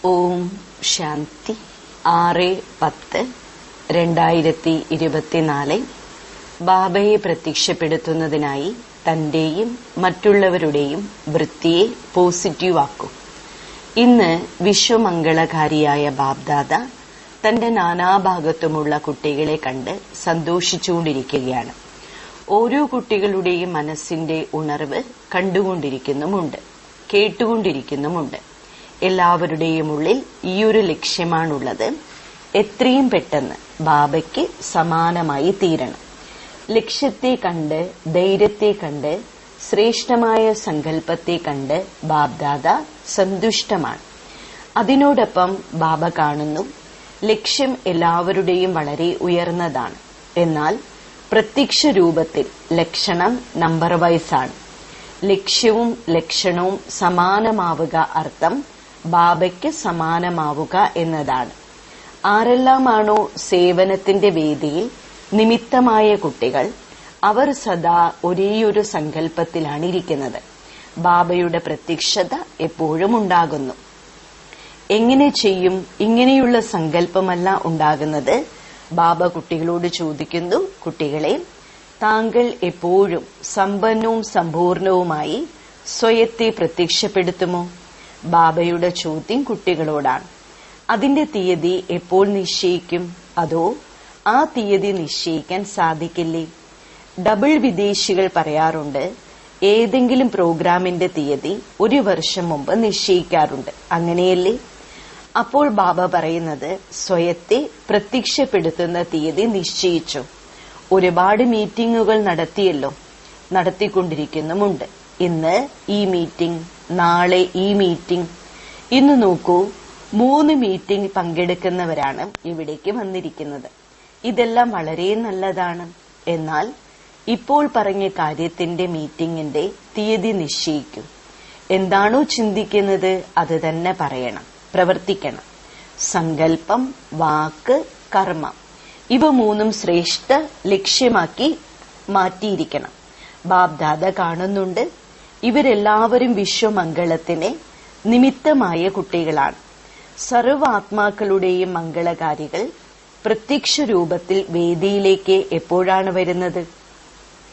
ഓം ശാന്തി 6-10-2024 ബാബയെ പ്രത്യക്ഷപ്പെടുത്തുന്നതിനായി തന്റെയും മറ്റുള്ളവരുടെയും വൃത്തിയെ പോസിറ്റീവ് ആക്കൂ. ഇന്ന് വിശ്വമംഗളകാരിയായ ബാബ്ദാദ തന്റെ നാനാഭാഗത്തുമുള്ള കുട്ടികളെ കണ്ട് സന്തോഷിച്ചുകൊണ്ടിരിക്കുകയാണ്. ഓരോ കുട്ടികളുടെയും മനസ്സിന്റെ ഉണർവ് കണ്ടുകൊണ്ടിരിക്കുന്നുമുണ്ട്, കേട്ടുകൊണ്ടിരിക്കുന്നുമുണ്ട്. എല്ലാവരുടെയും ഉള്ളിൽ ഈയൊരു ലക്ഷ്യമാണുള്ളത്. എത്രയും പെട്ടെന്ന് ബാബയ്ക്ക് സമാനമായി തീരണം. ലക്ഷ്യത്തെ കണ്ട്, ധൈര്യത്തെ കണ്ട്, ശ്രേഷ്ഠമായ സങ്കല്പത്തെ കണ്ട് ബാബ്ദാദ സന്തുഷ്ടമാണ്. അതിനോടൊപ്പം ബാബ കാണുന്നു, ലക്ഷ്യം എല്ലാവരുടെയും വളരെ ഉയർന്നതാണ്. എന്നാൽ പ്രത്യക്ഷ രൂപത്തിൽ ലക്ഷണം നമ്പർ വൈസാണ്. ലക്ഷ്യവും ലക്ഷണവും സമാനമാവുക അർത്ഥം ബാബയ്ക്ക് സമാനമാവുക എന്നതാണ്. ആരെല്ലാമാണോ സേവനത്തിന്റെ വേദിയിൽ നിമിത്തമായ കുട്ടികൾ, അവർ സദാ ഒരേയൊരു സങ്കല്പത്തിലാണ് ഇരിക്കുന്നത്. ബാബയുടെ പ്രത്യക്ഷത എപ്പോഴും ഉണ്ടാകുന്നു. എങ്ങനെ ചെയ്യും? ഇങ്ങനെയുള്ള സങ്കല്പമല്ല ഉണ്ടാകുന്നത്. ബാബ കുട്ടികളോട് ചോദിക്കുന്നു, കുട്ടികളെ, താങ്കൾ എപ്പോഴും സമ്പന്നവും സമ്പൂർണവുമായി സ്വയത്തെ പ്രത്യക്ഷപ്പെടുത്തുമോ? ബാബയുടെ ചോദ്യം കുട്ടികളോടാണ്. അതിന്റെ തീയതി എപ്പോൾ നിശ്ചയിക്കും? അതോ ആ തീയതി നിശ്ചയിക്കാൻ സാധിക്കില്ലേ? ഡബിൾ വിദേശികൾ പറയാറുണ്ട്, ഏതെങ്കിലും പ്രോഗ്രാമിന്റെ തീയതി 1 വർഷം മുമ്പ് നിശ്ചയിക്കാറുണ്ട്. അങ്ങനെയല്ലേ? അപ്പോൾ ബാബ പറയുന്നത്, സ്വയത്തെ പ്രത്യക്ഷപ്പെടുത്തുന്ന തീയതി നിശ്ചയിച്ചു. ഒരുപാട് മീറ്റിംഗുകൾ നടത്തിയല്ലോ, നടത്തിക്കൊണ്ടിരിക്കുന്നുമുണ്ട്. ഇന്ന് ഈ മീറ്റിംഗ്, നാളെ ഈ മീറ്റിംഗ്. ഇന്ന് നോക്കൂ, 3 മീറ്റിംഗ് പങ്കെടുക്കുന്നവരാണ് ഇവിടേക്ക് വന്നിരിക്കുന്നത്. ഇതെല്ലാം വളരെ നല്ലതാണ്. എന്നാൽ ഇപ്പോൾ പറഞ്ഞ കാര്യത്തിന്റെ മീറ്റിംഗിന്റെ തീയതി നിശ്ചയിക്കൂ. എന്താണോ ചിന്തിക്കുന്നത് അത് തന്നെ പറയണം, പ്രവർത്തിക്കണം. സങ്കല്പം, വാക്ക്, കർമ്മം, ഇവ 3 ശ്രേഷ്ഠ ലക്ഷ്യമാക്കി മാറ്റിയിരിക്കണം. ബാബ്ദാദ കാണുന്നുണ്ട്, ഇവരെല്ലാവരും വിശ്വമംഗളത്തിന് നിമിത്തമായ കുട്ടികളാണ്. സർവ്വ ആത്മാക്കളുടെയും മംഗളകാരികൾ പ്രത്യക്ഷ രൂപത്തിൽ വേദിയിലേക്ക് എപ്പോഴാണ് വരുന്നത്?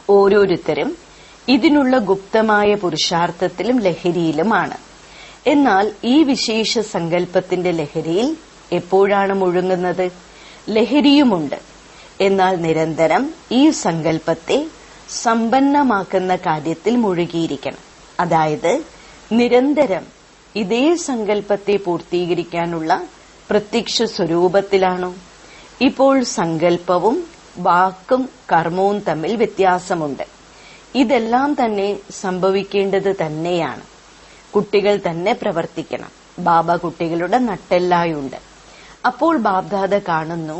ഓരോരുത്തരും ഇതിനുള്ള ഗുപ്തമായ പുരുഷാർത്ഥത്തിലും ലഹരിയിലുമാണ്. എന്നാൽ ഈ വിശേഷ സങ്കല്പത്തിന്റെ ലഹരിയിൽ എപ്പോഴാണ് മുഴുങ്ങുന്നത്? ലഹരിയുമുണ്ട്. എന്നാൽ നിരന്തരം ഈ സങ്കല്പത്തെ സമ്പന്നമാക്കുന്ന കാര്യത്തിൽ മുഴുകിയിരിക്കണം. അതായത് നിരന്തരം ഇതേ സങ്കല്പത്തെ പൂർത്തീകരിക്കാനുള്ള പ്രത്യക്ഷ സ്വരൂപത്തിലാണോ? ഇപ്പോൾ സങ്കല്പവും വാക്കും കർമ്മവും തമ്മിൽ വ്യത്യാസമുണ്ട്. ഇതെല്ലാം തന്നെ സംഭവിക്കേണ്ടത് തന്നെയാണ്. കുട്ടികൾ തന്നെ പ്രവർത്തിക്കണം. ബാബ കുട്ടികളുടെ നട്ടെല്ലായുണ്ട്. അപ്പോൾ ബാബ്ദാദ കാണുന്നു,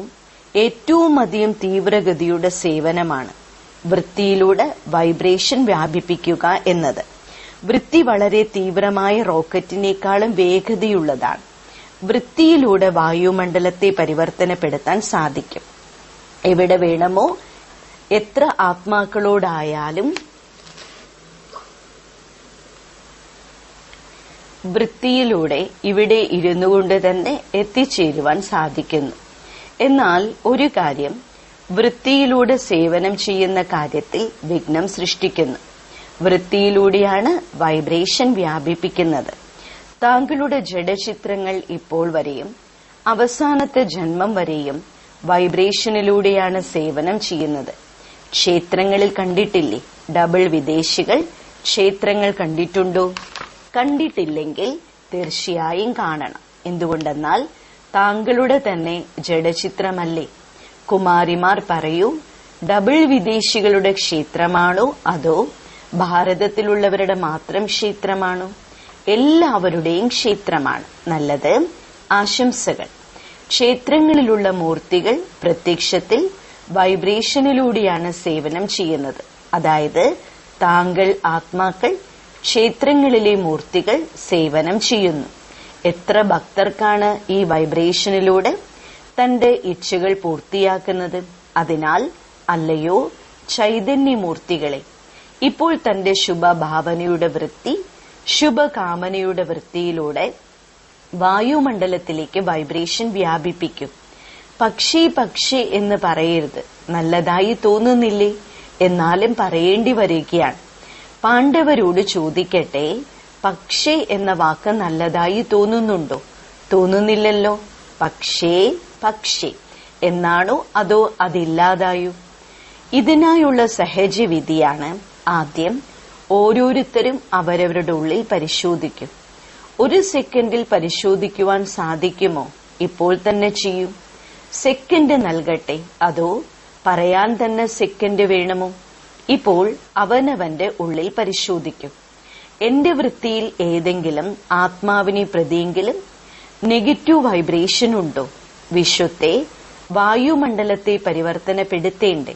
ഏറ്റവും അധികം തീവ്രഗതിയുടെ സേവനമാണ് വൃത്തിയിലൂടെ വൈബ്രേഷൻ വ്യാപിപ്പിക്കുക എന്നത്. വൃത്തി വളരെ തീവ്രമായ റോക്കറ്റിനേക്കാളും വേഗതയുള്ളതാണ്. വൃത്തിയിലൂടെ വായുമണ്ഡലത്തെ പരിവർത്തനപ്പെടുത്താൻ സാധിക്കും. എവിടെ വേണമോ, എത്ര ആത്മാക്കളോടായാലും വൃത്തിയിലൂടെ ഇവിടെ ഇരുന്നുകൊണ്ട് തന്നെ എത്തിച്ചേരുവാൻ സാധിക്കുന്നു. എന്നാൽ ഒരു കാര്യം, വൃത്തിയിലൂടെ സേവനം ചെയ്യുന്ന കാര്യത്തിൽ വിഘ്നം സൃഷ്ടിക്കുന്നു. വൃത്തിയിലൂടെയാണ് വൈബ്രേഷൻ വ്യാപിപ്പിക്കുന്നത്. താങ്കളുടെ ജഡചിത്രങ്ങൾ ഇപ്പോൾ വരെയും അവസാനത്തെ ജന്മം വരെയും വൈബ്രേഷനിലൂടെയാണ് സേവനം ചെയ്യുന്നത്. ക്ഷേത്രങ്ങളിൽ കണ്ടിട്ടില്ലേ? ഡബിൾ വിദേശികൾ ക്ഷേത്രങ്ങൾ കണ്ടിട്ടുണ്ടോ? കണ്ടിട്ടില്ലെങ്കിൽ തീർച്ചയായും കാണണം. എന്തുകൊണ്ടെന്നാൽ താങ്കളുടെ തന്നെ ജഡചിത്രമല്ലേ. കുമാരിമാർ പറയൂ, ഡബിൾ വിദേശികളുടെ ക്ഷേത്രമാണോ അതോ ഭാരതത്തിലുള്ളവരുടെ മാത്രം ക്ഷേത്രമാണോ? എല്ലാവരുടെയും ക്ഷേത്രമാണ്. നല്ലത്, ആശംസകൾ. ക്ഷേത്രങ്ങളിലുള്ള മൂർത്തികൾ പ്രത്യക്ഷത്തിൽ വൈബ്രേഷനിലൂടെയാണ് സേവനം ചെയ്യുന്നത്. അതായത് താങ്കൾ ആത്മാക്കൾ ക്ഷേത്രങ്ങളിലെ മൂർത്തികൾ സേവനം ചെയ്യുന്നു. എത്ര ഭക്തർക്കാണ് ഈ വൈബ്രേഷനിലൂടെ തന്റെ ഇച്ഛകൾ പൂർത്തിയാക്കുന്നത്? അതിനാൽ അല്ലയോ ചൈതന്യമൂർത്തികളെ, ഇപ്പോൾ തന്റെ ശുഭഭാവനയുടെ വൃത്തി, ശുഭകാമനയുടെ വൃത്തിയിലൂടെ വായുമണ്ഡലത്തിലേക്ക് വൈബ്രേഷൻ വ്യാപിപ്പിക്കും. പക്ഷി പക്ഷി എന്ന് പറയരുത്, നല്ലതായി തോന്നുന്നില്ലേ? എന്നാലും പറയേണ്ടി വരികയാണ്. പാണ്ഡവരോട് ചോദിക്കട്ടെ, പക്ഷേ എന്ന വാക്ക് നല്ലതായി തോന്നുന്നുണ്ടോ? തോന്നുന്നില്ലല്ലോ. പക്ഷേ പക്ഷി എന്നാണോ അതോ അതില്ലാതായോ? ഇതിനായുള്ള സഹജവിധിയാണ് ആദ്യം ഓരോരുത്തരും അവരവരുടെ ഉള്ളിൽ പരിശോധിക്കും. 1 സെക്കൻഡിൽ പരിശോധിക്കുവാൻ സാധിക്കുമോ? ഇപ്പോൾ തന്നെ ചെയ്യൂ. സെക്കൻഡ് നൽകട്ടെ, അതോ പറയാൻ തന്നെ സെക്കൻഡ് വേണമോ? ഇപ്പോൾ അവനവന്റെ ഉള്ളിൽ പരിശോധിക്കും. എന്റെ വൃത്തിയിൽ ഏതെങ്കിലും ആത്മാവിനെ പ്രതിയെങ്കിലും നെഗറ്റീവ് വൈബ്രേഷൻ ഉണ്ടോ? വിശ്വത്തെ, വായുമണ്ഡലത്തെ പരിവർത്തനപ്പെടുത്തേണ്ടേ?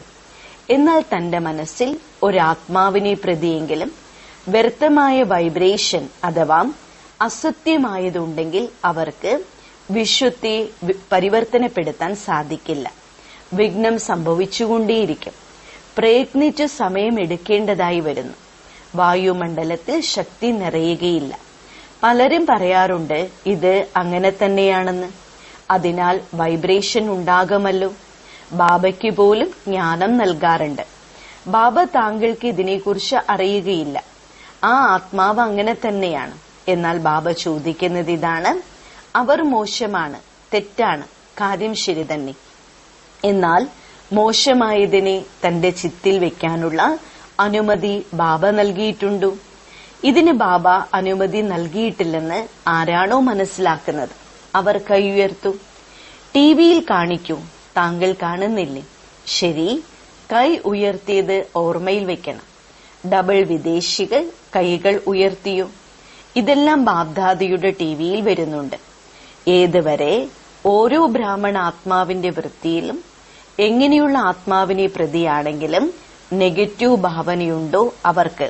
എന്നാൽ തന്റെ മനസ്സിൽ ഒരാത്മാവിനെ പ്രതിയെങ്കിലും വ്യർത്ഥമായ വൈബ്രേഷൻ അഥവാ അസത്യമായതുണ്ടെങ്കിൽ അവർക്ക് വിശ്വത്തെ പരിവർത്തനപ്പെടുത്താൻ സാധിക്കില്ല. വിഘ്നം സംഭവിച്ചുകൊണ്ടേയിരിക്കും. പ്രയത്നിച്ച് സമയമെടുക്കേണ്ടതായി വരുന്നു. വായുമണ്ഡലത്തിൽ ശക്തി നിറയുകയില്ല. പലരും പറയാറുണ്ട് ഇത് അങ്ങനെ തന്നെയാണെന്ന്. അതിനാൽ വൈബ്രേഷൻ ഉണ്ടാകുമല്ലോ. ബാബയ്ക്ക് പോലും ജ്ഞാനം നൽകാറുണ്ട്. ബാബ താങ്കൾക്ക് ഇതിനെക്കുറിച്ച് അറിയുകയില്ല, ആ ആത്മാവ് അങ്ങനെ തന്നെയാണ്. എന്നാൽ ബാബ ചോദിക്കുന്നത് ഇതാണ്, അവർ മോശമാണ്, തെറ്റാണ്, കാര്യം ശരി തന്നെ. എന്നാൽ മോശമായതിനെ തന്റെ ചിത്തിൽ വെക്കാനുള്ള അനുമതി ബാബ നൽകിയിട്ടുണ്ടോ? ഇതിന് ബാബ അനുമതി നൽകിയിട്ടില്ലെന്ന് ആരാണോ മനസ്സിലാക്കുന്നത് അവർ കൈ ഉയർത്തു. ടിവിയിൽ കാണിക്കൂ, താങ്കൾ കാണുന്നില്ലേ? ശരി, കൈ ഉയർത്തിയത് ഓർമ്മയിൽ വെക്കണം. ഡബിൾ വിദേശികൾ കൈകൾ ഉയർത്തിയോ? ഇതെല്ലാം ബാബ്ദാദിയുടെ ടിവിയിൽ വരുന്നുണ്ട്. ഏതുവരെ ഓരോ ബ്രാഹ്മണ ആത്മാവിന്റെ വൃത്തിയിലും എങ്ങനെയുള്ള ആത്മാവിനെ പ്രതിയാണെങ്കിലും നെഗറ്റീവ് ഭാവനയുണ്ടോ അവർക്ക്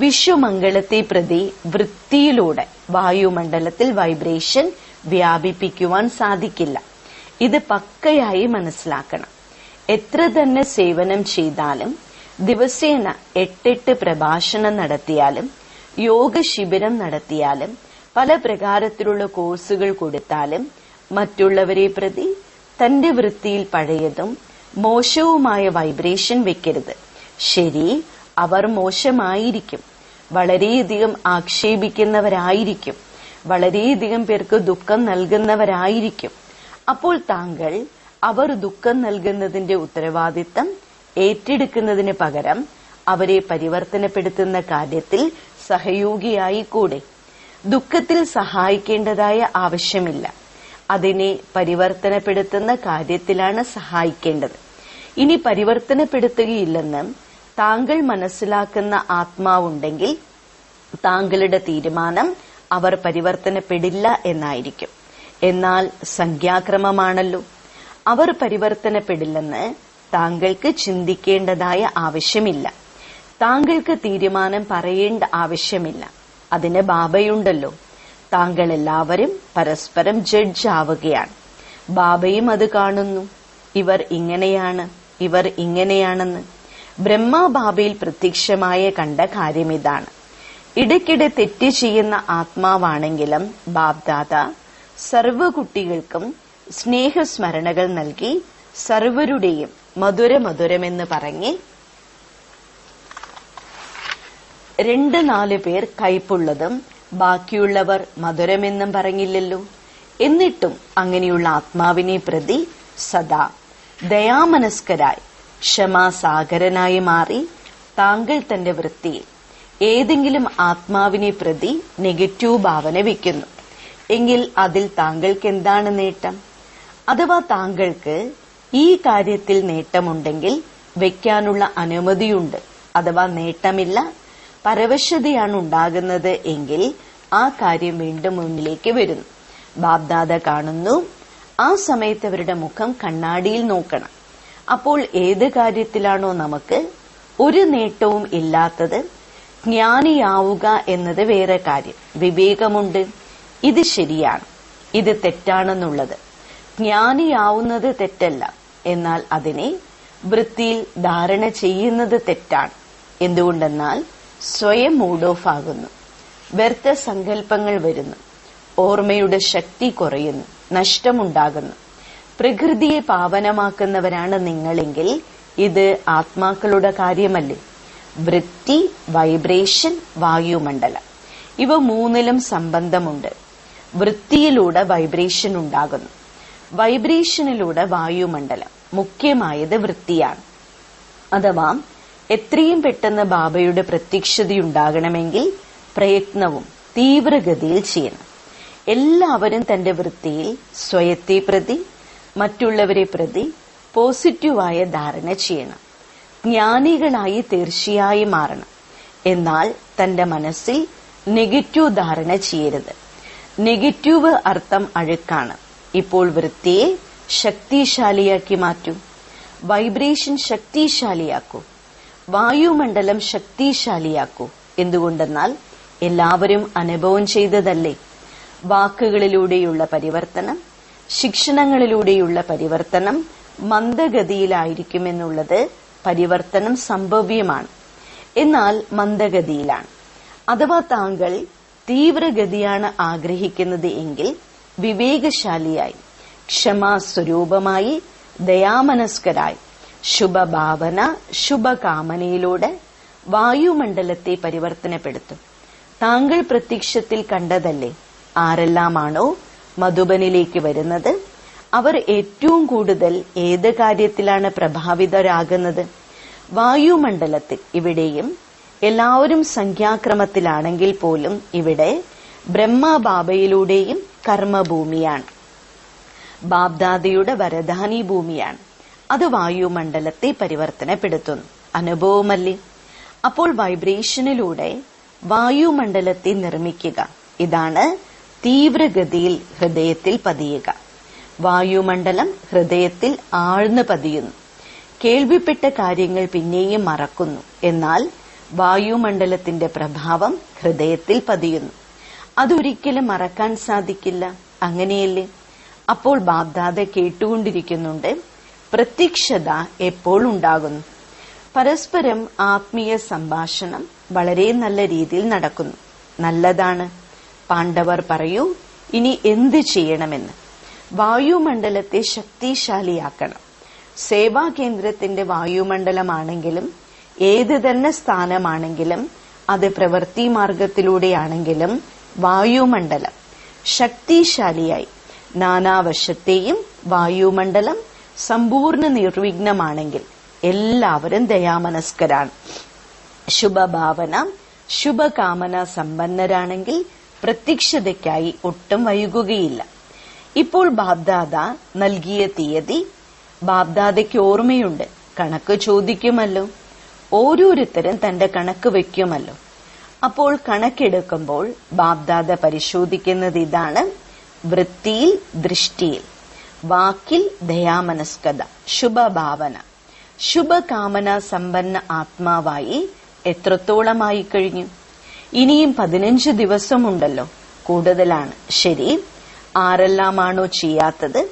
വിശ്വമംഗളത്തെ പ്രതി വൃത്തിയിലൂടെ വായുമണ്ഡലത്തിൽ വൈബ്രേഷൻ വ്യാപിപ്പിക്കുവാൻ സാധിക്കില്ല. ഇത് പക്കയായി മനസ്സിലാക്കണം. എത്ര തന്നെ സേവനം ചെയ്താലും, ദിവസേന 8 പ്രഭാഷണം നടത്തിയാലും, യോഗ ശിബിരം നടത്തിയാലും, പല പ്രകാരത്തിലുള്ള കോഴ്സുകൾ കൊടുത്താലും മറ്റുള്ളവരെ പ്രതി തന്റെ വൃത്തിയിൽ പഴയതും മോശവുമായ വൈബ്രേഷൻ വെക്കരുത്. ശരി, അവർ മോശമായിരിക്കും, വളരെയധികം ആക്ഷേപിക്കുന്നവരായിരിക്കും, വളരെയധികം പേർക്ക് ദുഃഖം നൽകുന്നവരായിരിക്കും. അപ്പോൾ താങ്കൾ അവർ ദുഃഖം നൽകുന്നതിന്റെ ഉത്തരവാദിത്തം ഏറ്റെടുക്കുന്നതിന് പകരം അവരെ പരിവർത്തനപ്പെടുത്തുന്ന കാര്യത്തിൽ സഹയോഗിയായിക്കൂടെ? ദുഃഖത്തിൽ സഹായിക്കേണ്ടതായ ആവശ്യമില്ല, അതിനെ പരിവർത്തനപ്പെടുത്തുന്ന കാര്യത്തിലാണ് സഹായിക്കേണ്ടത്. ഇനി പരിവർത്തനപ്പെടുത്തുകയില്ലെന്ന് താങ്കൾ മനസ്സിലാക്കുന്ന ആത്മാവുണ്ടെങ്കിൽ താങ്കളുടെ തീരുമാനം അവർ പരിവർത്തനപ്പെടില്ല എന്നായിരിക്കും. എന്നാൽ സംഖ്യാക്രമമാണല്ലോ. അവർ പരിവർത്തനപ്പെടില്ലെന്ന് താങ്കൾക്ക് ചിന്തിക്കേണ്ടതായ ആവശ്യമില്ല. താങ്കൾക്ക് തീരുമാനം പറയേണ്ട ആവശ്യമില്ല. അതിന് ബാബയുണ്ടല്ലോ. താങ്കൾ എല്ലാവരും പരസ്പരം ജഡ്ജ് ആവുകയാണ്. ബാബയും അത് കാണുന്നു. ഇവർ ഇങ്ങനെയാണ്, ഇവർ ഇങ്ങനെയാണെന്ന്. ബ്രഹ്മ ബാബയിൽ പ്രത്യക്ഷമായ കണ്ട കാര്യമിതാണ്. ഇടയ്ക്കിടെ തെറ്റ് ചെയ്യുന്ന ആത്മാവാണെങ്കിലും ബാബ്ദാദ സർവ്വ കുട്ടികൾക്കും സ്നേഹസ്മരണകൾ നൽകി സർവരുടെയും മധുരമധുരമെന്ന് പറഞ്ഞ് 2-4 പേർ കയ്പുള്ളതും ബാക്കിയുള്ളവർ മധുരമെന്നും പറഞ്ഞില്ലല്ലോ. എന്നിട്ടും അങ്ങനെയുള്ള ആത്മാവിനെ പ്രതി സദാ ദയാമനസ്കരായി ക്ഷമാസാഗരനായി മാറി താങ്കൾ തന്റെ വൃത്തിയിൽ ഏതെങ്കിലും ആത്മാവിനെ പ്രതി നെഗറ്റീവ് ഭാവന വെക്കുന്നു എങ്കിൽ അതിൽ താങ്കൾക്ക് എന്താണ് നേട്ടം? അഥവാ താങ്കൾക്ക് ഈ കാര്യത്തിൽ നേട്ടമുണ്ടെങ്കിൽ വെക്കാനുള്ള അനുമതിയുണ്ട്. അഥവാ നേട്ടമില്ല, പരവശതയാണ് ഉണ്ടാകുന്നത് എങ്കിൽ ആ കാര്യം വീണ്ടും മുന്നിലേക്ക് വരുന്നു. ബാബ്ദാദ കാണുന്നു. ആ സമയത്ത് അവരുടെ മുഖം കണ്ണാടിയിൽ നോക്കണം. അപ്പോൾ ഏത് കാര്യത്തിലാണോ നമുക്ക് ഒരു നേട്ടവും ഇല്ലാത്തത്, ജ്ഞാനിയാവുക എന്നത് വേറെ കാര്യം. വിവേകമുണ്ട്, ഇത് ശരിയാണ്, ഇത് തെറ്റാണെന്നുള്ളത്. ജ്ഞാനിയാവുന്നത് തെറ്റല്ല, എന്നാൽ അതിനെ വൃത്തിയിൽ ധാരണ ചെയ്യുന്നത് തെറ്റാണ്. എന്തുകൊണ്ടെന്നാൽ സ്വയം മൂഡ് ഓഫ് ആകുന്നു, വ്യർത്ഥ സങ്കല്പങ്ങൾ വരുന്നു. ഓർമ്മയുടെ ശക്തി കുറയുന്നു, നഷ്ടമുണ്ടാകുന്നു. പ്രകൃതിയെ പാവനമാക്കുന്നവരാണ് നിങ്ങളെങ്കിൽ ഇത് ആത്മാക്കളുടെ കാര്യമല്ലേ? വൃത്തി, വൈബ്രേഷൻ, വായുമണ്ഡലം, ഇവ മൂന്നിലും സംബന്ധമുണ്ട്. വൃത്തിയിലൂടെ വൈബ്രേഷൻ ഉണ്ടാകുന്നു, വൈബ്രേഷനിലൂടെ വായുമണ്ഡലം. മുഖ്യമായത് വൃത്തിയാണ്. അഥവാ എത്രയും പെട്ടെന്ന് ബാബയുടെ പ്രത്യക്ഷതയുണ്ടാകണമെങ്കിൽ പ്രയത്നവും തീവ്രഗതിയിൽ ചെയ്യണം. എല്ലാവരും തന്റെ വൃത്തിയിൽ സ്വയത്തെ പ്രതി, മറ്റുള്ളവരെ പ്രതി പോസിറ്റീവായ ധാരണ ചെയ്യണം. ജ്ഞാനികളായി തീർച്ചയായും മാറണം. എന്നാൽ തന്റെ മനസ്സിൽ നെഗറ്റീവ് ധാരണ ചെയ്യരുത്. നെഗറ്റീവ് അർത്ഥം അഴുക്കാണ്. ഇപ്പോൾ വൃത്തിയെ ശക്തിശാലിയാക്കി മാറ്റൂ. വൈബ്രേഷൻ ശക്തിശാലിയാക്കൂ. വായുമണ്ഡലം ശക്തിശാലിയാക്കൂ. എന്തുകൊണ്ടെന്നാൽ എല്ലാവരും അനുഭവം ചെയ്തതല്ലേ. വാക്കുകളിലൂടെയുള്ള പരിവർത്തനം, ശിക്ഷണങ്ങളിലൂടെയുള്ള പരിവർത്തനം മന്ദഗതിയിലായിരിക്കുമെന്നുള്ളത് പരിവർത്തനം സംഭവ്യമാണ്. എന്നാൽ മന്ദഗതിയിലാണ്. അഥവാ താങ്കൾ തീവ്രഗതിയാണ് ആഗ്രഹിക്കുന്നത് എങ്കിൽ വിവേകശാലിയായി, ക്ഷമാസ്വരൂപമായി, ദയാമനസ്കരായി, ശുഭഭാവന, ശുഭകാമനയിലൂടെ വായുമണ്ഡലത്തെ പരിവർത്തനപ്പെടുത്തും. താങ്കൾ പ്രത്യക്ഷത്തിൽ കണ്ടതല്ലേ, ആരെല്ലാമാണോ മധുബനിലേക്ക് വരുന്നത് അവർ ഏറ്റവും കൂടുതൽ ഏത് കാര്യത്തിലാണ് പ്രഭാവിതരാകുന്നത്? വായുമണ്ഡലത്തിൽ. ഇവിടെയും എല്ലാവരും സംഖ്യാക്രമത്തിലാണെങ്കിൽ പോലും ഇവിടെ ബ്രഹ്മബാബയിലൂടെയും കർമ്മഭൂമിയാണ്. ബാബ്ദാദയുടെ വരദാനി ഭൂമിയാണ്. അത് വായുമണ്ഡലത്തെ പരിവർത്തനപ്പെടുത്തുന്നു. അനുഭവമല്ലേ? അപ്പോൾ വൈബ്രേഷനിലൂടെ വായുമണ്ഡലത്തെ നിർമ്മിക്കുക. ഇതാണ് തീവ്രഗതിയിൽ ഹൃദയത്തിൽ പതിയുക. വായുമണ്ഡലം ഹൃദയത്തിൽ ആഴ്ന്നു പതിയുന്നു. കേൾവിപ്പെട്ട കാര്യങ്ങൾ പിന്നെയും മറക്കുന്നു. എന്നാൽ വായുമണ്ഡലത്തിന്റെ പ്രഭാവം ഹൃദയത്തിൽ പതിയുന്നു. അതൊരിക്കലും മറക്കാൻ സാധിക്കില്ല. അങ്ങനെയല്ലേ? അപ്പോൾ ബാബ്ദാദ കേട്ടുകൊണ്ടിരിക്കുന്നുണ്ട്. പ്രത്യക്ഷത എപ്പോൾ ഉണ്ടാകുന്നു? പരസ്പരം ആത്മീയ സംഭാഷണം വളരെ നല്ല രീതിയിൽ നടക്കുന്നു. നല്ലതാണ്. പാണ്ഡവർ പറയൂ, ഇനി എന്ത് ചെയ്യണമെന്ന്. വായുമണ്ഡലത്തെ ശക്തിശാലിയാക്കണം. സേവാ കേന്ദ്രത്തിന്റെ വായുമണ്ഡലമാണെങ്കിലും ഏത് തന്നെ സ്ഥാനമാണെങ്കിലും അത് പ്രവൃത്തി മാർഗത്തിലൂടെയാണെങ്കിലും വായുമണ്ഡലം ശക്തിശാലിയായി, നാനാവശത്തെയും വായുമണ്ഡലം സമ്പൂർണ്ണ നിർവിഘ്നമാണെങ്കിൽ എല്ലാവരും ദയാമനസ്കരാണ്. ശുഭഭാവന, ശുഭകാമന സമ്പന്നരാണെങ്കിൽ പ്രത്യക്ഷതയ്ക്കായി ഒട്ടും വൈകുകയില്ല. ഇപ്പോൾ ബാബ്ദാദ നൽകിയ തീയതി ബാബ്ദാദയ്ക്ക് ഓർമ്മയുണ്ട്. കണക്ക് ചോദിക്കുമല്ലോ. ഓരോരുത്തരും തന്റെ കണക്ക് വയ്ക്കുമല്ലോ. അപ്പോൾ കണക്കെടുക്കുമ്പോൾ ബാബ്ദാദ പരിശോധിക്കുന്നത് ഇതാണ്: വൃത്തിയിൽ, ദൃഷ്ടിയിൽ, വാക്കിൽ ദയാമനസ്കത, ശുഭഭാവന, ശുഭകാമന സമ്പന്ന ആത്മാവായി എത്രത്തോളമായി കഴിഞ്ഞു? ഇനിയും 15 ദിവസമുണ്ടല്ലോ. കൂടുതലാണ്. ശരി, ആരെല്ലാമാണോ ചെയ്യാത്തത്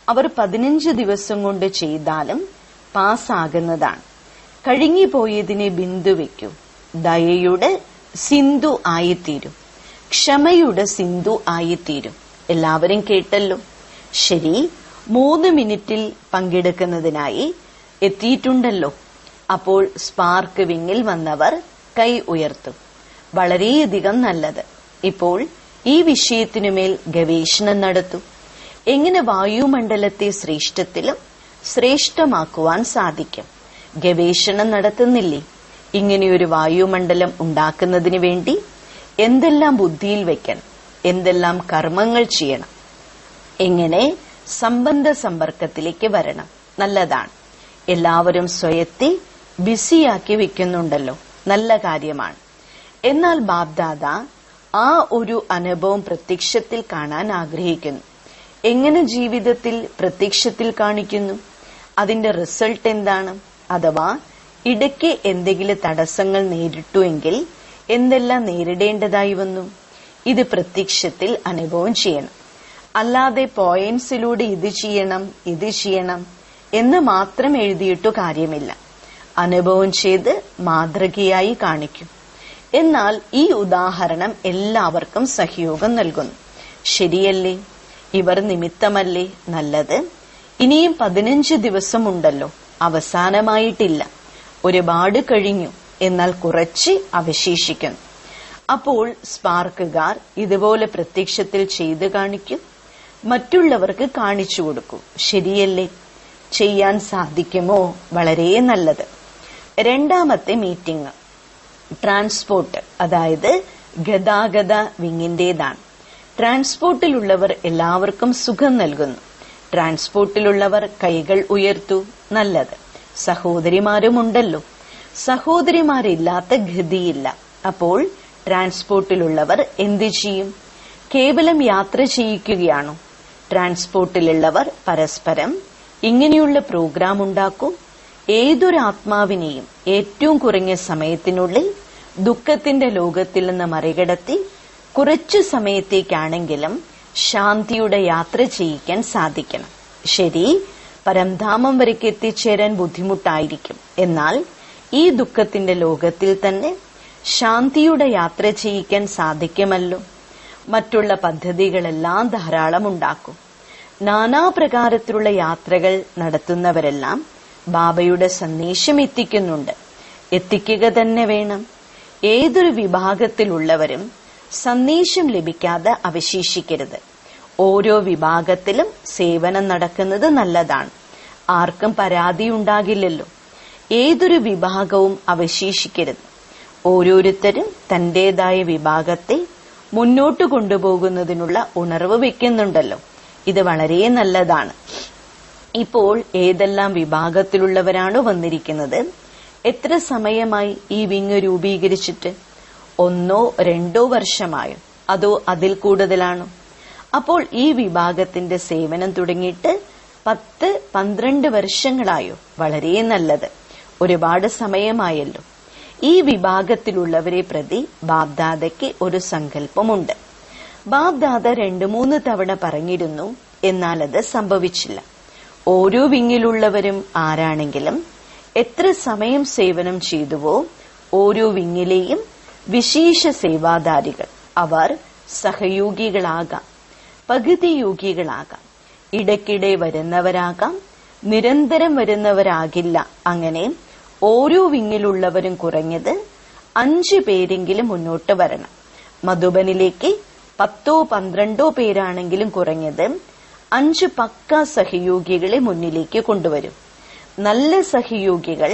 അവർ 15 ദിവസം കൊണ്ട് ചെയ്താലും പാസ്സാകുന്നതാണ്. കഴിഞ്ഞുപോയതിനെ ബിന്ദു വയ്ക്കൂ. ദയയുടെ സിന്ധു ആയിത്തീരും. ക്ഷമയുടെ സിന്ധു ആയിത്തീരും. എല്ലാവരും കേട്ടല്ലോ. ശരി, 3 മിനിറ്റിൽ പങ്കെടുക്കുന്നതിനായി എത്തിയിട്ടുണ്ടല്ലോ. അപ്പോൾ സ്പാർക്ക് വിങ്ങിൽ വന്നവർ കൈ ഉയർത്തും. വളരെയധികം നല്ലത്. ഇപ്പോൾ ഈ വിഷയത്തിനുമേൽ ഗവേഷണം നടത്തൂ. എങ്ങനെ വായുമണ്ഡലത്തെ ശ്രേഷ്ഠത്തിലും ശ്രേഷ്ഠമാക്കുവാൻ സാധിക്കും? ഗവേഷണം നടത്തുന്നില്ലേ? ഇങ്ങനെയൊരു വായുമണ്ഡലം ഉണ്ടാക്കുന്നതിന് വേണ്ടി എന്തെല്ലാം ബുദ്ധിയിൽ വെക്കണം, എന്തെല്ലാം കർമ്മങ്ങൾ ചെയ്യണം, എങ്ങനെ സംബന്ധ സമ്പർക്കത്തിലേക്ക് വരണം. നല്ലതാണ്. എല്ലാവരും സ്വയത്തെ ബിസിയാക്കി വെക്കുന്നുണ്ടല്ലോ. നല്ല കാര്യമാണ്. എന്നാൽ ബാബ്ദാദ ആ ഒരു അനുഭവം പ്രത്യക്ഷത്തിൽ കാണാൻ ആഗ്രഹിക്കുന്നു. എങ്ങനെ ജീവിതത്തിൽ പ്രത്യക്ഷത്തിൽ കാണിക്കുന്നു? അതിന്റെ റിസൾട്ട് എന്താണ്? അഥവാ ഇടയ്ക്ക് എന്തെങ്കിലും തടസ്സങ്ങൾ നേരിട്ടുവെങ്കിൽ എന്തെല്ലാം നേരിടേണ്ടതായി വന്നു? ഇത് പ്രത്യക്ഷത്തിൽ അനുഭവം ചെയ്യണം. അല്ലാതെ പോയിന്റ്സിലൂടെ ഇത് ചെയ്യണം, ഇത് ചെയ്യണം എന്ന് മാത്രം എഴുതിയിട്ടു കാര്യമില്ല. അനുഭവം ചെയ്ത് മാതൃകയായി കാണിക്കും. എന്നാൽ ഈ ഉദാഹരണം എല്ലാവർക്കും സഹയോഗം നൽകുന്നു. ശരിയല്ലേ? ഇവർ നിമിത്തമല്ലേ നല്ലത്? ഇനിയും 15 ദിവസമുണ്ടല്ലോ, അവസാനമായിട്ടില്ല. ഒരുപാട് കഴിഞ്ഞു, എന്നാൽ കുറച്ച് അവശേഷിക്കുന്നു. അപ്പോൾ സ്പാർക്കുകാർ ഇതുപോലെ പ്രത്യക്ഷത്തിൽ ചെയ്തു കാണിക്കും, മറ്റുള്ളവർക്ക് കാണിച്ചു കൊടുക്കും. ശരിയല്ലേ? ചെയ്യാൻ സാധിക്കുമോ? വളരെ നല്ലത്. രണ്ടാമത്തെ മീറ്റിംഗ് ട്രാൻസ്പോർട്ട്, അതായത് ഗതാഗത വിങ്ങിന്റേതാണ്. ട്രാൻസ്പോർട്ടിലുള്ളവർ എല്ലാവർക്കും സുഖം നൽകുന്നു. ട്രാൻസ്പോർട്ടിലുള്ളവർ കൈകൾ ഉയർത്തു. നല്ലത്. സഹോദരിമാരുമുണ്ടല്ലോ. സഹോദരിമാരില്ലാത്ത ഗതിയില്ല. അപ്പോൾ ട്രാൻസ്പോർട്ടിലുള്ളവർ എന്തു ചെയ്യും? കേവലം യാത്ര ചെയ്യിക്കുകയാണോ? ട്രാൻസ്പോർട്ടിലുള്ളവർ പരസ്പരം ഇങ്ങനെയുള്ള പ്രോഗ്രാം ഉണ്ടാക്കും. ഏതൊരു ആത്മാവിനെയും ഏറ്റവും കുറഞ്ഞ സമയത്തിനുള്ളിൽ ദുഃഖത്തിന്റെ ലോകത്തിൽ നിന്ന് മറികടത്തി കുറച്ചു സമയത്തേക്കാണെങ്കിലും ശാന്തിയുടെ യാത്ര ചെയ്യിക്കാൻ സാധിക്കണം. ശരി, പരംധാമം വരയ്ക്ക് എത്തിച്ചേരാൻ ബുദ്ധിമുട്ടായിരിക്കും. എന്നാൽ ഈ ദുഃഖത്തിന്റെ ലോകത്തിൽ തന്നെ ശാന്തിയുടെ യാത്ര ചെയ്യിക്കാൻ സാധിക്കുമല്ലോ. മറ്റുള്ള പദ്ധതികളെല്ലാം ധാരാളം ഉണ്ടാക്കും. നാനാപ്രകാരത്തിലുള്ള യാത്രകൾ നടത്തുന്നവരെല്ലാം ബാബയുടെ സന്ദേശം എത്തിക്കുന്നുണ്ട്. എത്തിക്കുക തന്നെ വേണം. ഏതൊരു വിഭാഗത്തിലുള്ളവരും സന്ദേശം ലഭിക്കാതെ അവശേഷിക്കരുത്. ഓരോ വിഭാഗത്തിലും സേവനം നടക്കുന്നത് നല്ലതാണ്. ആർക്കും പരാതി ഉണ്ടാകില്ലല്ലോ. ഏതൊരു വിഭാഗവും അവശേഷിക്കരുത്. ഓരോരുത്തരും തന്റേതായ വിഭാഗത്തെ മുന്നോട്ട് കൊണ്ടുപോകുന്നതിനുള്ള ഉണർവ് വെക്കുന്നുണ്ടല്ലോ. ഇത് വളരെ നല്ലതാണ്. ഇപ്പോൾ ഏതെല്ലാം വിഭാഗത്തിലുള്ളവരാണോ വന്നിരിക്കുന്നത്? എത്ര സമയമായി ഈ വിങ് രൂപീകരിച്ചിട്ട്? 1 2 വർഷമായോ? അതോ അതിൽ കൂടുതലാണോ? അപ്പോൾ ഈ വിഭാഗത്തിന്റെ സേവനം തുടങ്ങിയിട്ട് 10 12 വർഷങ്ങളായോ? വളരെ നല്ലത്. ഒരുപാട് സമയമായല്ലോ. ഈ വിഭാഗത്തിലുള്ളവരെ പ്രതി ബാബ്ദാദയ്ക്ക് ഒരു സങ്കല്പമുണ്ട്. ബാബ്ദാദ 2-3 തവണ പറഞ്ഞിരുന്നു, എന്നാൽ അത് സംഭവിച്ചില്ല. ഓരോ വിങ്ങിലുള്ളവരും ആരാണെങ്കിലും എത്ര സമയം സേവനം ചെയ്തുവോ ഓരോ വിങ്ങിലെയും വിശേഷ സേവാധാരികൾ. അവർ സഹയോഗികളാകാം, പകുതി യോഗികളാകാം, ഇടയ്ക്കിടെ വരുന്നവരാകാം, നിരന്തരം വരുന്നവരാകില്ല. അങ്ങനെ ഓരോ വിങ്ങിലുള്ളവരും കുറഞ്ഞത് 5 പേരെങ്കിലും മുന്നോട്ട് വരണം. മധുബനിലേക്ക് 10 12 പേരാണെങ്കിലും കുറഞ്ഞത് 5 പക്ക സഹയോഗികളെ മുന്നിലേക്ക് കൊണ്ടുവരും. നല്ല സഹയോഗികൾ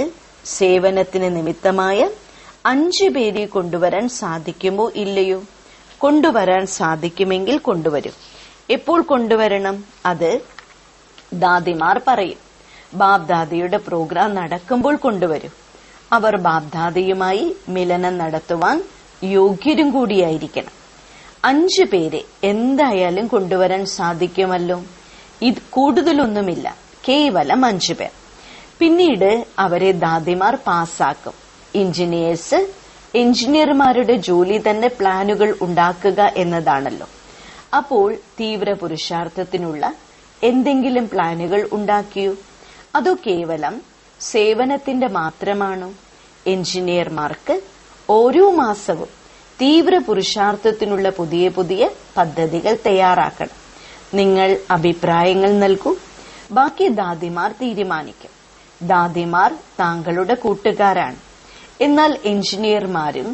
സേവനത്തിന് നിമിത്തമായ 5 പേരെ കൊണ്ടുവരാൻ സാധിക്കുമോ ഇല്ലയോ? കൊണ്ടുവരാൻ സാധിക്കുമെങ്കിൽ കൊണ്ടുവരും. എപ്പോൾ കൊണ്ടുവരണം? അത് ദാദിമാർ പറയും. ബാബ്ദാദയുടെ പ്രോഗ്രാം നടക്കുമ്പോൾ കൊണ്ടുവരും. അവർ ബാബ്ദാദയുമായി മിലനം നടത്തുവാൻ യോഗ്യരും കൂടിയായിരിക്കണം. 5 പേരെ എന്തായാലും കൊണ്ടുവരാൻ സാധിക്കുമല്ലോ. ഇത് കൂടുതലൊന്നുമില്ല, കേവലം 5 പേർ. പിന്നീട് അവരെ ദാദിമാർ പാസ്സാക്കും. എഞ്ചിനീയർമാരുടെ ജോലി തന്നെ പ്ലാനുകൾ ഉണ്ടാക്കുക എന്നതാണല്ലോ. അപ്പോൾ തീവ്ര പുരുഷാർത്ഥത്തിനുള്ള എന്തെങ്കിലും പ്ലാനുകൾ ഉണ്ടാക്കിയോ? അതോ കേവലം സേവനത്തിന്റെ മാത്രമാണോ? എഞ്ചിനീയർമാർക്ക് ഓരോ മാസവും തീവ്ര പുരുഷാർത്ഥത്തിനുള്ള പുതിയ പുതിയ പദ്ധതികൾ തയ്യാറാക്കണം. നിങ്ങൾ അഭിപ്രായങ്ങൾ നൽകൂ, ബാക്കി ദാദിമാർ തീരുമാനിക്കും. ദാദിമാർ താങ്കളുടെ കൂട്ടുകാരാണ്. എന്നാൽ എഞ്ചിനീയർമാരും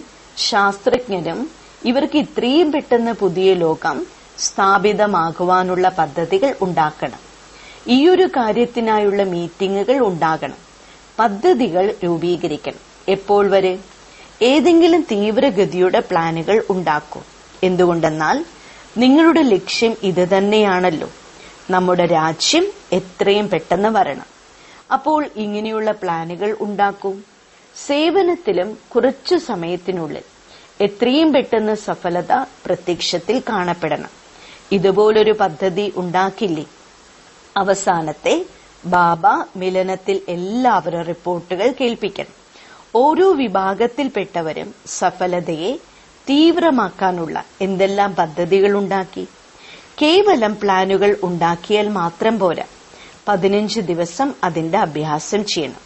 ശാസ്ത്രജ്ഞരും ഇവർക്ക് ഇത്രയും പെട്ടെന്ന് പുതിയ ലോകം സ്ഥാപിതമാകുവാനുള്ള പദ്ധതികൾ ഉണ്ടാക്കണം. ഈയൊരു കാര്യത്തിനായുള്ള മീറ്റിംഗുകൾ ഉണ്ടാകണം, പദ്ധതികൾ രൂപീകരിക്കണം. എപ്പോൾ വരെ? ഏതെങ്കിലും തീവ്രഗതിയുടെ പ്ലാനുകൾ ഉണ്ടാക്കൂ. എന്തുകൊണ്ടെന്നാൽ നിങ്ങളുടെ ലക്ഷ്യം ഇത് തന്നെയാണല്ലോ. നമ്മുടെ രാജ്യം എത്രയും പെട്ടെന്ന് വരണം. അപ്പോൾ ഇങ്ങനെയുള്ള പ്ലാനുകൾ ഉണ്ടാക്കൂ. സേവനത്തിലും കുറച്ചു സമയത്തിനുള്ളിൽ എത്രയും പെട്ടെന്ന് സഫലത പ്രത്യക്ഷത്തിൽ കാണപ്പെടണം. ഇതുപോലൊരു പദ്ധതി ഉണ്ടാക്കില്ലേ? അവസാനത്തെ ബാബ മിലനത്തിൽ എല്ലാവരും റിപ്പോർട്ടുകൾ കേൾപ്പിക്കണം. ഓരോ വിഭാഗത്തിൽപ്പെട്ടവരും സഫലതയെ തീവ്രമാക്കാനുള്ള എന്തെല്ലാം പദ്ധതികൾ ഉണ്ടാക്കി. കേവലം പ്ലാനുകൾ ഉണ്ടാക്കിയാൽ മാത്രം പോരാ, 15 ദിവസം അതിന്റെ അഭ്യാസം ചെയ്യണം.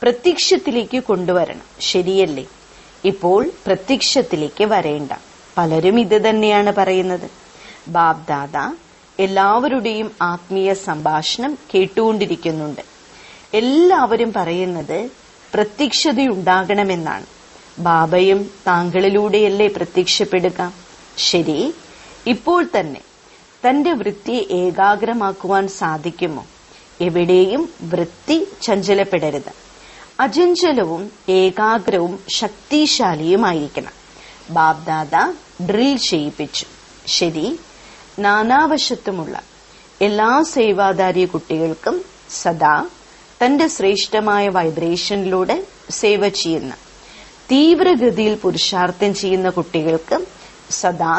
പ്രത്യക്ഷത്തിലേക്ക് കൊണ്ടുവരണം. ശരിയല്ലേ? ഇപ്പോൾ പ്രത്യക്ഷത്തിലേക്ക് വരേണ്ട. പലരും ഇത് തന്നെയാണ് പറയുന്നത്. ബാബ് ദാദ എല്ലാവരുടെയും ആത്മീയ സംഭാഷണം കേട്ടുകൊണ്ടിരിക്കുന്നുണ്ട്. എല്ലാവരും പറയുന്നത് പ്രത്യക്ഷതയുണ്ടാകണമെന്നാണ്. ബാബയും താങ്കളിലൂടെയല്ലേ പ്രത്യക്ഷപ്പെടുക? ശരി, ഇപ്പോൾ തന്നെ തന്റെ വൃത്തിയെ ഏകാഗ്രമാക്കുവാൻ സാധിക്കുമോ? എവിടെയും വൃത്തി ചഞ്ചലപ്പെടരുത്. അചഞ്ചലവും ഏകാഗ്രവും ശക്തിശാലിയുമായിരിക്കണം. ബാബ്ദാദ ഡ്രിൽ ചെയ്യിപ്പിച്ചു. ശരി, നാനാവശത്തുമുള്ള എല്ലാ സേവാദാരി കുട്ടികൾക്കും സദാ തന്റെ ശ്രേഷ്ഠമായ വൈബ്രേഷനിലൂടെ സേവ ചെയ്യുന്ന, തീവ്രഗതിയിൽ പുരുഷാർത്ഥം ചെയ്യുന്ന കുട്ടികൾക്ക് സദാ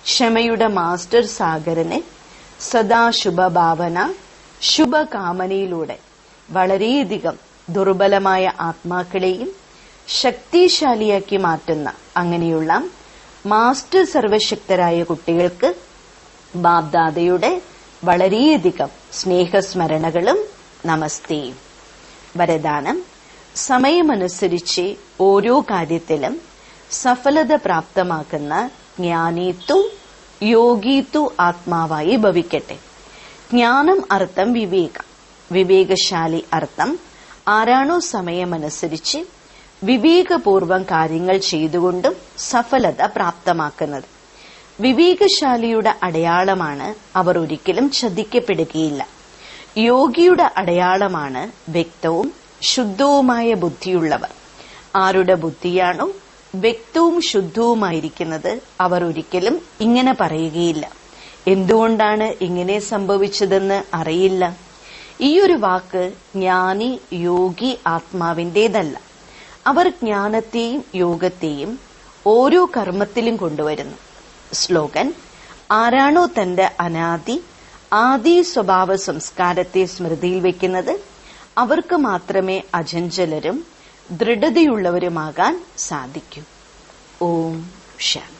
ക്ഷമയുടെ മാസ്റ്റർ സാഗരനെ സദാ ശുഭഭാവന, ശുഭകാമനയിലൂടെ വളരെയധികം ദുർബലമായ ആത്മാക്കളെയും ശക്തിശാലിയാക്കി മാറ്റുന്ന അങ്ങനെയുള്ള മാസ്റ്റർ സർവശക്തരായ കുട്ടികൾക്ക് ബാബ്ദാദയുടെ വളരെയധികം സ്നേഹസ്മരണകളും നമസ്തേയും. വരദാനം: സമയമനുസരിച്ച് ഓരോ കാര്യത്തിലും സഫലത പ്രാപ്തമാക്കുന്ന ജ്ഞാനീത്തു യോഗീത്തു ആത്മാവായി ഭവിക്കട്ടെ. ജ്ഞാനം അർത്ഥം വിവേകം, വിവേകശാലി അർത്ഥം ആരാണോ സമയമനുസരിച്ച് വിവേകപൂർവം കാര്യങ്ങൾ ചെയ്തുകൊണ്ടും സഫലത പ്രാപ്തമാക്കുന്നത്. വിവേകശാലിയുടെ അടയാളമാണ് അവർ ഒരിക്കലും ചതിക്കപ്പെടുകയില്ല. യോഗിയുടെ അടയാളമാണ് വ്യക്തവും ശുദ്ധവുമായ ബുദ്ധിയുള്ളവർ. ആരുടെ ബുദ്ധിയാണോ വ്യക്തവും ശുദ്ധവുമായിരിക്കുന്നത് അവർ ഒരിക്കലും ഇങ്ങനെ പറയുകയില്ല. എന്തുകൊണ്ടാണ് ഇങ്ങനെ സംഭവിച്ചതെന്ന് അറിയില്ല. ഈയൊരു വാക്ക് ജ്ഞാനി യോഗി ആത്മാവിന്റേതല്ല. അവർ ജ്ഞാനത്തെയും യോഗത്തെയും ഓരോ കർമ്മത്തിലും കൊണ്ടുവരുന്നു. സ്ലോഗൻ: ആരാണോ തന്റെ ആദി സ്വഭാവ സംസ്കാരത്തെ സ്മൃതിയിൽ വെക്കുന്നത് അവർക്ക് മാത്രമേ അചഞ്ചലരും ദൃഢതയുള്ളവരുമാകാൻ സാധിക്കൂ. ഓം ശാന്തി.